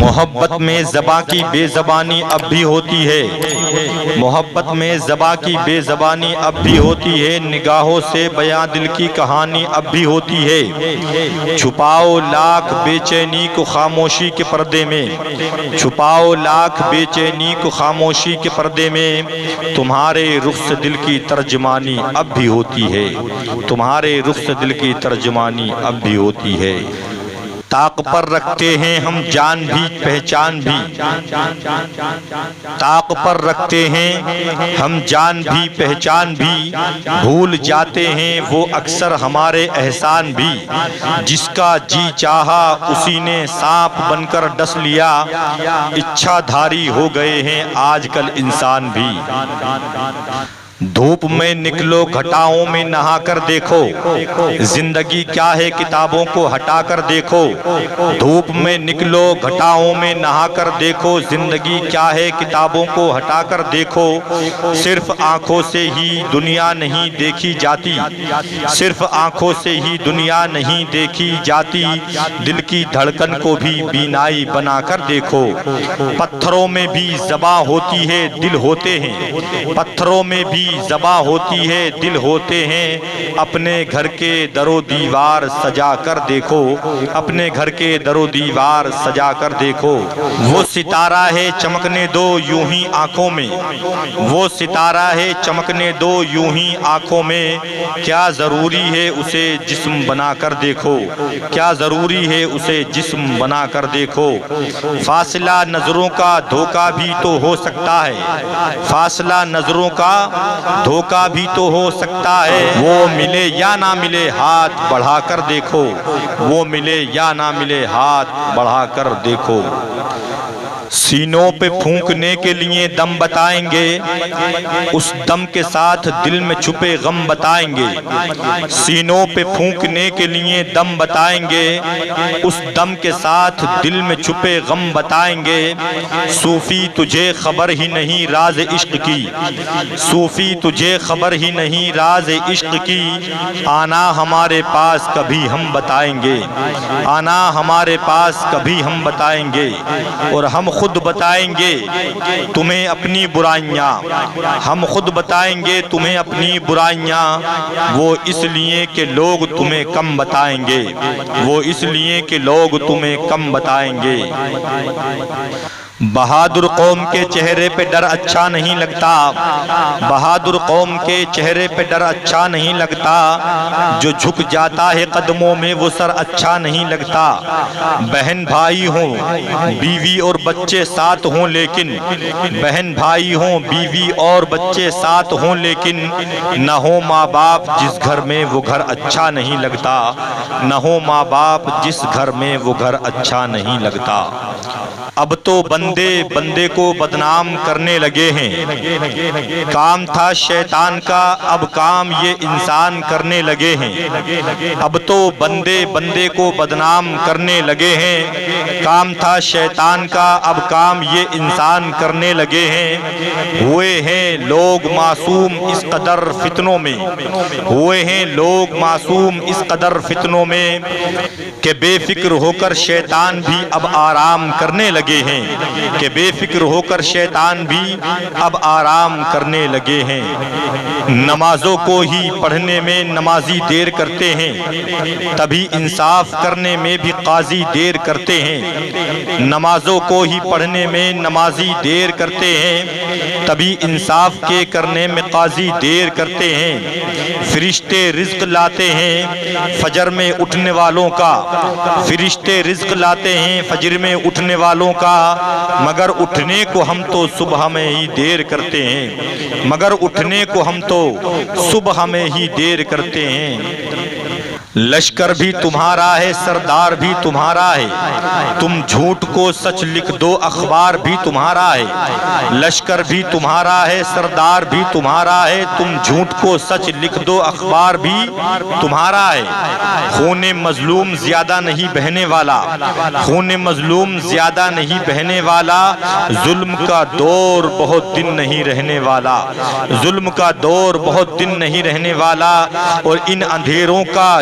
محبت میں زباں کی بے زبانی اب بھی ہوتی ہے، محبت میں زباں کی بے زبانی اب بھی ہوتی ہے، نگاہوں سے بیاں دل کی کہانی اب بھی ہوتی ہے۔ چھپاؤ لاکھ بے چینی کو خاموشی کے پردے میں، چھپاؤ لاکھ بے چینی کو خاموشی کے پردے میں، تمہارے رخ سے دل کی ترجمانی اب بھی ہوتی ہے، تمہارے رخ سے دل کی ترجمانی اب بھی ہوتی ہے۔ طاق پر رکھتے ہیں ہم جان بھی پہچان بھی، طاق پر رکھتے ہیں ہم جان بھی پہچان بھی، بھول جاتے ہیں وہ اکثر ہمارے احسان بھی، جس کا جی چاہا اسی نے سانپ بن کر ڈس لیا، اچھا دھاری ہو گئے ہیں آج کل انسان بھی۔ دھوپ میں نکلو گھٹاؤں میں نہا کر دیکھو، زندگی کیا ہے کتابوں کو ہٹا کر دیکھو، دھوپ میں نکلو گھٹاؤں میں نہا کر دیکھو، زندگی کیا ہے کتابوں کو ہٹا کر دیکھو، صرف آنکھوں سے ہی دنیا نہیں دیکھی جاتی، صرف آنکھوں سے ہی دنیا نہیں دیکھی جاتی، دل کی دھڑکن کو بھی بینائی بنا کر دیکھو، پتھروں میں بھی زباں ہوتی ہے دل ہوتے ہیں، پتھروں میں بھی زباں ہوتی ہے دل ہوتے ہیں، اپنے گھر کے در و دیوار سجا کر دیکھو، اپنے گھر کے در و دیوار سجا کر دیکھو، وہ ستارہ ہے چمکنے دو یوں ہی آنکھوں میں، وہ ستارہ ہے چمکنے دو یوں ہی آنکھوں میں، کیا ضروری ہے اسے جسم بنا کر دیکھو، کیا ضروری ہے اسے جسم بنا کر دیکھو، فاصلہ نظروں کا دھوکہ بھی تو ہو سکتا ہے، فاصلہ نظروں کا دھوکہ بھی تو ہو سکتا ہے، وہ ملے یا نہ ملے ہاتھ بڑھا کر دیکھو، وہ ملے یا نہ ملے ہاتھ بڑھا کر دیکھو، سینوں پہ پھونکنے کے لیے دم بتائیں گے، اس دم کے ساتھ دل میں چھپے غم بتائیں گے، سینوں پہ پھونکنے کے لیے دم بتائیں گے، اس دم کے ساتھ دل میں چھپے غم بتائیں گے، صوفی تجھے خبر ہی نہیں راز عشق کی، صوفی تجھے خبر ہی نہیں راز عشق کی، آنا ہمارے پاس کبھی ہم بتائیں گے، آنا ہمارے پاس کبھی ہم بتائیں گے، اور ہم خود بتائیں گے تمہیں اپنی برائیاں، ہم خود بتائیں گے تمہیں اپنی برائیاں، وہ اس لیے کہ لوگ تمہیں کم بتائیں گے، وہ اس لیے کہ لوگ تمہیں کم بتائیں گے۔ بہادر قوم کے چہرے پہ ڈر اچھا نہیں لگتا، بہادر قوم کے چہرے پہ ڈر اچھا نہیں لگتا، جو جھک جاتا ہے قدموں میں وہ سر اچھا نہیں لگتا، بہن بھائی ہوں بیوی اور بچے ساتھ ہوں لیکن، بہن بھائی ہوں بیوی اور بچے ساتھ ہوں لیکن، نہ ہو ماں باپ جس گھر میں وہ گھر اچھا نہیں لگتا، نہ ہو ماں باپ جس گھر میں وہ گھر اچھا نہیں لگتا۔ اب تو بندے بندے کو بدنام کرنے لگے ہیں، کام تھا شیطان کا اب کام یہ انسان کرنے لگے ہیں، اب تو بندے بندے کو بدنام کرنے لگے ہیں، کام تھا شیطان کا اب کام یہ انسان کرنے لگے ہیں، ہوئے ہیں لوگ معصوم اس قدر فتنوں میں، ہوئے ہیں لوگ معصوم اس قدر فتنوں میں، کہ بے فکر ہو کر شیطان بھی اب آرام کرنے لگے ہیں، کہ بے فکر ہو کر شیطان بھی اب آرام کرنے لگے ہیں، نمازوں کو ہی پڑھنے میں نمازی دیر کرتے ہیں، تبھی انصاف کرنے میں بھی قاضی دیر کرتے ہیں، نمازوں کو ہی پڑھنے میں نمازی دیر کرتے ہیں، تبھی انصاف کے کرنے میں قاضی دیر کرتے ہیں، فرشتے رزق لاتے ہیں فجر میں اٹھنے والوں کا، فرشتے رزق لاتے ہیں فجر میں اٹھنے والوں کا، مگر اٹھنے کو ہم تو صبح میں ہی دیر کرتے ہیں، مگر اٹھنے کو ہم تو صبح میں ہی دیر کرتے ہیں، لشکر بھی تمہارا ہے سردار بھی تمہارا ہے، تم جھوٹ کو سچ لکھ دو اخبار بھی تمہارا ہے، لشکر بھی تمہارا ہے سردار بھی تمہارا ہے، تم جھوٹ کو سچ لکھ دو اخبار بھی تمہارا ہے، خون مظلوم زیادہ نہیں بہنے والا، خون مظلوم زیادہ نہیں بہنے والا، ظلم کا دور بہت دن نہیں رہنے والا، ظلم کا دور بہت دن نہیں رہنے والا، اور ان اندھیروں کا